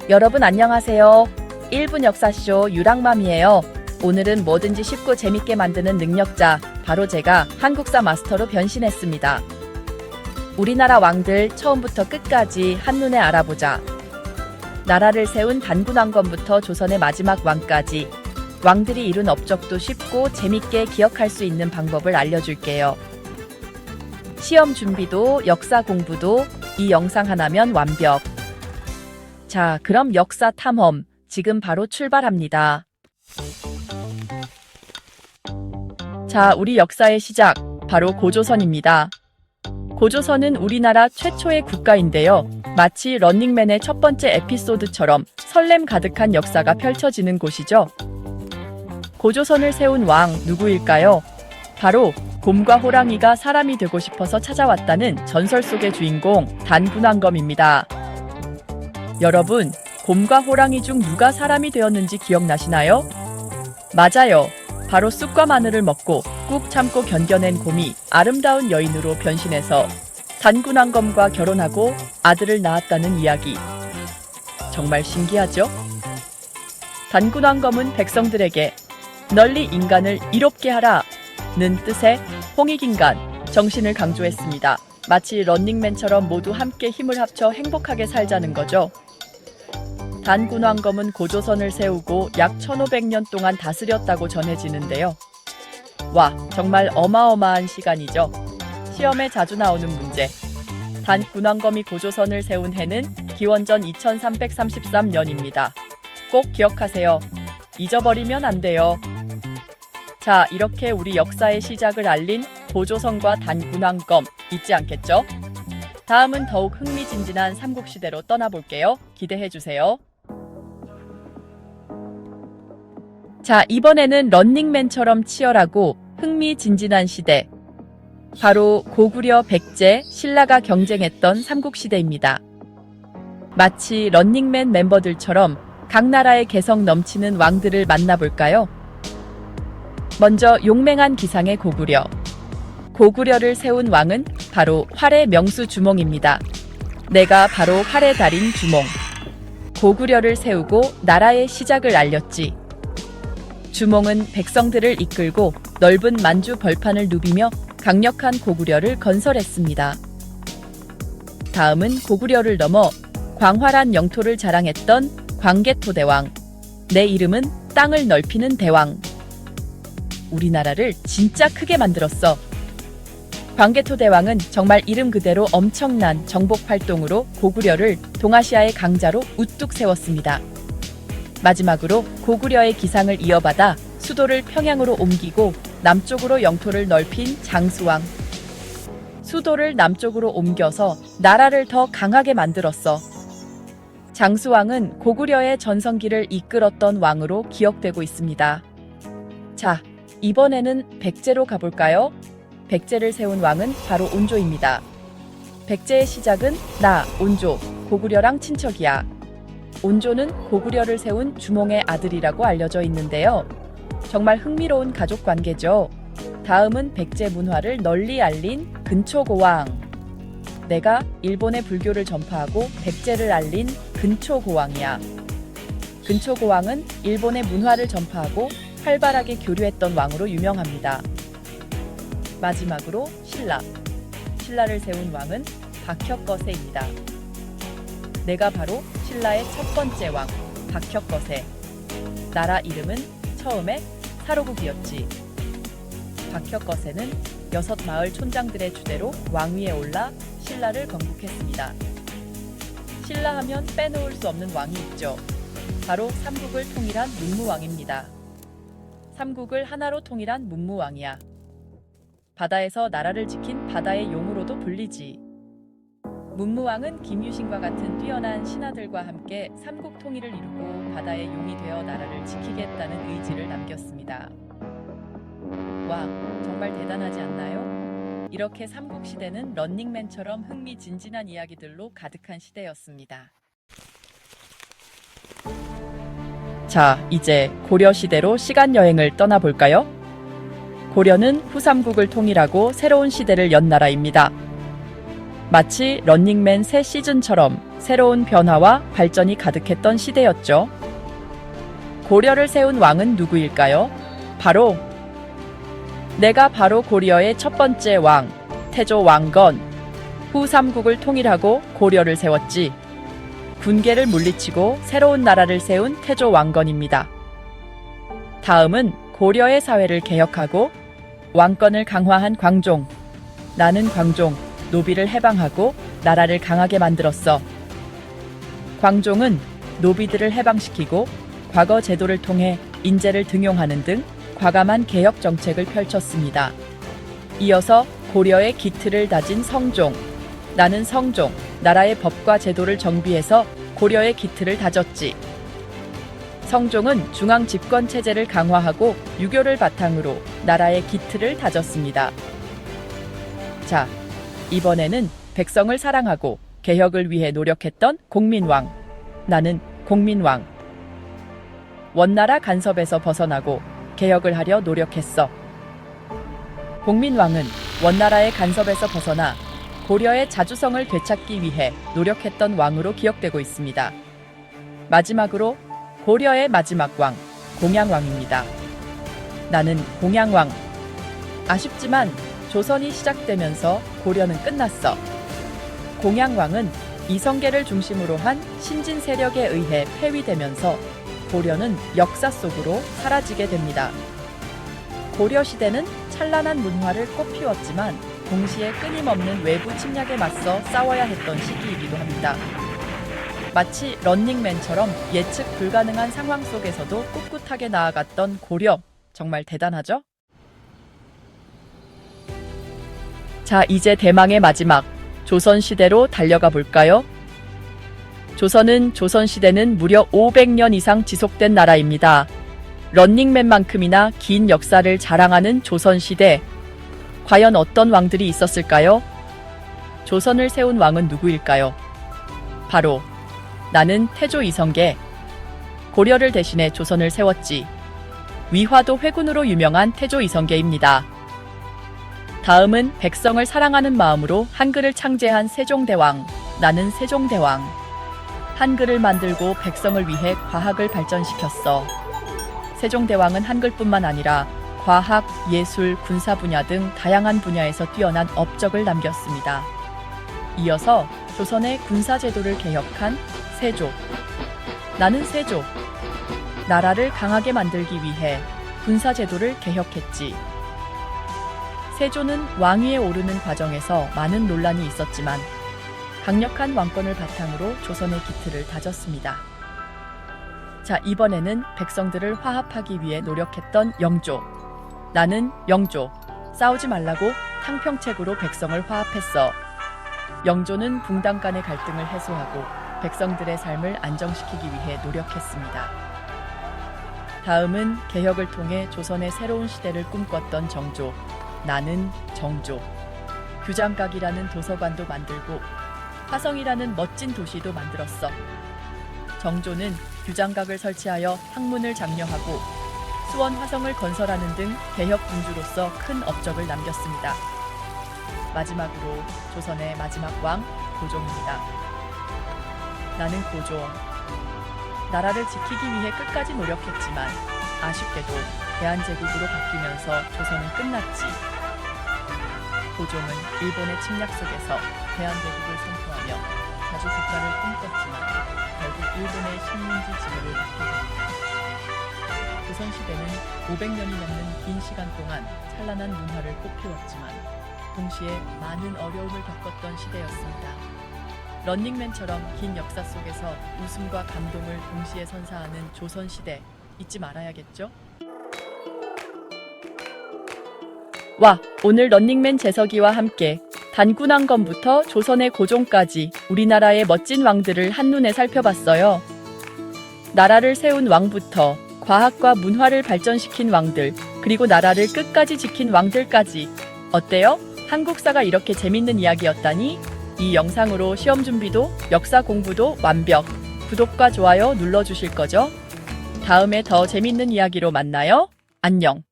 여러분 안녕하세요. 1분 역사쇼 유랑맘이에요. 오늘은 뭐든지 쉽고 재밌게 만드는 능력자, 바로 제가 한국사 마스터로 변신했습니다. 우리나라 왕들 처음부터 끝까지 한눈에 알아보자. 나라를 세운 단군왕건부터 조선의 마지막 왕까지 왕들이 이룬 업적도 쉽고 재밌게 기억할 수 있는 방법을 알려줄게요. 시험 준비도 역사 공부도 이 영상 하나면 완벽. 자, 그럼 역사 탐험 지금 바로 출발합니다. 자, 우리 역사의 시작, 바로 고조선입니다. 고조선은 우리나라 최초의 국가인데요. 마치 런닝맨의 첫 번째 에피소드처럼 설렘 가득한 역사가 펼쳐지는 곳이죠. 고조선을 세운 왕 누구일까요? 바로 곰과 호랑이가 사람이 되고 싶어서 찾아왔다는 전설 속의 주인공 단군왕검입니다. 여러분, 곰과 호랑이 중 누가 사람이 되었는지 기억나시나요? 맞아요. 바로 쑥과 마늘을 먹고 꾹 참고 견뎌낸 곰이 아름다운 여인으로 변신해서 단군왕검과 결혼하고 아들을 낳았다는 이야기. 정말 신기하죠? 단군왕검은 백성들에게 널리 인간을 이롭게 하라 는 뜻의 홍익인간 정신을 강조했습니다. 마치 런닝맨처럼 모두 함께 힘을 합쳐 행복하게 살자는 거죠. 단군왕검은 고조선을 세우고 약 1500년 동안 다스렸다고 전해지는데요. 와, 정말 어마어마한 시간이죠. 시험에 자주 나오는 문제. 단군왕검이 고조선을 세운 해는 기원전 2333년입니다. 꼭 기억하세요. 잊어버리면 안 돼요. 자, 이렇게 우리 역사의 시작을 알린 고조선과 단군왕검 잊지 않겠죠? 다음은 더욱 흥미진진한 삼국시대로 떠나볼게요. 기대해주세요. 자, 이번에는 런닝맨처럼 치열하고 흥미진진한 시대. 바로 고구려 백제, 신라가 경쟁했던 삼국시대입니다. 마치 런닝맨 멤버들처럼 각 나라의 개성 넘치는 왕들을 만나볼까요? 먼저 용맹한 기상의 고구려. 고구려를 세운 왕은 바로 활의 명수 주몽입니다. 내가 바로 활의 달인 주몽. 고구려를 세우고 나라의 시작을 알렸지. 주몽은 백성들을 이끌고 넓은 만주 벌판을 누비며 강력한 고구려를 건설했습니다. 다음은 고구려를 넘어 광활한 영토를 자랑했던 광개토대왕. 내 이름은 땅을 넓히는 대왕. 우리나라를 진짜 크게 만들었어. 광개토대왕은 정말 이름 그대로 엄청난 정복 활동으로 고구려를 동아시아의 강자로 우뚝 세웠습니다. 마지막으로 고구려의 기상을 이어받아 수도를 평양으로 옮기고 남쪽으로 영토를 넓힌 장수왕. 수도를 남쪽으로 옮겨서 나라를 더 강하게 만들었어. 장수왕은 고구려의 전성기를 이끌었던 왕으로 기억되고 있습니다. 자, 이번에는 백제로 가볼까요? 백제를 세운 왕은 바로 온조입니다. 백제의 시작은 나, 온조, 고구려랑 친척이야. 온조는 고구려를 세운 주몽의 아들이라고 알려져 있는데요. 정말 흥미로운 가족 관계죠. 다음은 백제 문화를 널리 알린 근초고왕. 내가 일본의 불교를 전파하고 백제를 알린 근초고왕이야. 근초고왕은 일본의 문화를 전파하고 활발하게 교류했던 왕으로 유명합니다. 마지막으로 신라. 신라를 세운 왕은 박혁거세입니다. 내가 바로 신라의 첫 번째 왕, 박혁거세. 나라 이름은 처음에 사로국이었지. 박혁거세는 6마을 촌장들의 주대로 왕위에 올라 신라를 건국했습니다. 신라 하면 빼놓을 수 없는 왕이 있죠. 바로 삼국을 통일한 문무왕입니다. 삼국을 하나로 통일한 문무왕이야. 바다에서 나라를 지킨 바다의 용으로도 불리지. 문무왕은 김유신과 같은 뛰어난 신하들과 함께 삼국 통일을 이루고 바다의 용이 되어 나라를 지키겠다는 의지를 남겼습니다. 와, 정말 대단하지 않나요? 이렇게 삼국시대는 런닝맨처럼 흥미진진한 이야기들로 가득한 시대였습니다. 자, 이제 고려시대로 시간여행을 떠나볼까요? 고려는 후삼국을 통일하고 새로운 시대를 연 나라입니다. 마치 런닝맨 새 시즌처럼 새로운 변화와 발전이 가득했던 시대였죠. 고려를 세운 왕은 누구일까요? 내가 바로 고려의 첫 번째 왕, 태조 왕건. 후 삼국을 통일하고 고려를 세웠지. 군계를 물리치고 새로운 나라를 세운 태조 왕건입니다. 다음은 고려의 사회를 개혁하고 왕권을 강화한 광종. 나는 광종, 노비를 해방하고 나라를 강하게 만들었어. 광종은 노비들을 해방시키고 과거 제도를 통해 인재를 등용하는 등 과감한 개혁 정책을 펼쳤습니다. 이어서 고려의 기틀을 다진 성종. 나는 성종, 나라의 법과 제도를 정비해서 고려의 기틀을 다졌지. 성종은 중앙 집권 체제를 강화하고 유교를 바탕으로 나라의 기틀을 다졌습니다. 자, 이번에는 백성을 사랑하고 개혁을 위해 노력했던 공민왕. 나는 공민왕. 원나라 간섭에서 벗어나고 개혁을 하려 노력했어. 공민왕은 원나라의 간섭에서 벗어나 고려의 자주성을 되찾기 위해 노력했던 왕으로 기억되고 있습니다. 마지막으로 고려의 마지막 왕, 공양왕입니다. 나는 공양왕. 아쉽지만 조선이 시작되면서 고려는 끝났어. 공양왕은 이성계를 중심으로 한 신진 세력에 의해 폐위되면서 고려는 역사 속으로 사라지게 됩니다. 고려 시대는 찬란한 문화를 꽃피웠지만 동시에 끊임없는 외부 침략에 맞서 싸워야 했던 시기이기도 합니다. 마치 런닝맨처럼 예측 불가능한 상황 속에서도 꿋꿋하게 나아갔던 고려, 정말 대단하죠? 자, 이제 대망의 마지막, 조선시대로 달려가 볼까요? 조선시대는 무려 500년 이상 지속된 나라입니다. 런닝맨만큼이나 긴 역사를 자랑하는 조선시대. 과연 어떤 왕들이 있었을까요? 조선을 세운 왕은 누구일까요? 바로 나는 태조 이성계. 고려를 대신해 조선을 세웠지. 위화도 회군으로 유명한 태조 이성계입니다. 다음은 백성을 사랑하는 마음으로 한글을 창제한 세종대왕. 나는 세종대왕. 한글을 만들고 백성을 위해 과학을 발전시켰어. 세종대왕은 한글뿐만 아니라 과학, 예술, 군사 분야 등 다양한 분야에서 뛰어난 업적을 남겼습니다. 이어서 조선의 군사제도를 개혁한 세조. 나는 세조. 나라를 강하게 만들기 위해 군사제도를 개혁했지. 세조는 왕위에 오르는 과정에서 많은 논란이 있었지만 강력한 왕권을 바탕으로 조선의 기틀을 다졌습니다. 자, 이번에는 백성들을 화합하기 위해 노력했던 영조. 나는 영조. 싸우지 말라고 탕평책으로 백성을 화합했어. 영조는 붕당 간의 갈등을 해소하고 백성들의 삶을 안정시키기 위해 노력했습니다. 다음은 개혁을 통해 조선의 새로운 시대를 꿈꿨던 정조. 나는 정조. 규장각이라는 도서관도 만들고 화성이라는 멋진 도시도 만들었어. 정조는 규장각을 설치하여 학문을 장려하고 수원 화성을 건설하는 등 개혁 군주로서 큰 업적을 남겼습니다. 마지막으로 조선의 마지막 왕, 고종입니다. 나는 고종. 나라를 지키기 위해 끝까지 노력했지만 아쉽게도 대한제국으로 바뀌면서 조선은 끝났지. 고종은 일본의 침략 속에서 대한제국을 선포하며 자주 국가를 꿈꿨지만 결국 일본의 식민지 지배를 받게 됩니다. 조선시대는 500년이 넘는 긴 시간 동안 찬란한 문화를 꽃피웠지만 동시에 많은 어려움을 겪었던 시대였습니다. 런닝맨처럼 긴 역사 속에서 웃음과 감동을 동시에 선사하는 조선시대, 잊지 말아야겠죠? 와, 오늘 런닝맨 재석이와 함께 단군왕건부터 조선의 고종까지 우리나라의 멋진 왕들을 한눈에 살펴봤어요. 나라를 세운 왕부터 과학과 문화를 발전시킨 왕들, 그리고 나라를 끝까지 지킨 왕들까지. 어때요? 한국사가 이렇게 재밌는 이야기였다니? 이 영상으로 시험 준비도 역사 공부도 완벽! 구독과 좋아요 눌러주실 거죠? 다음에 더 재밌는 이야기로 만나요. 안녕!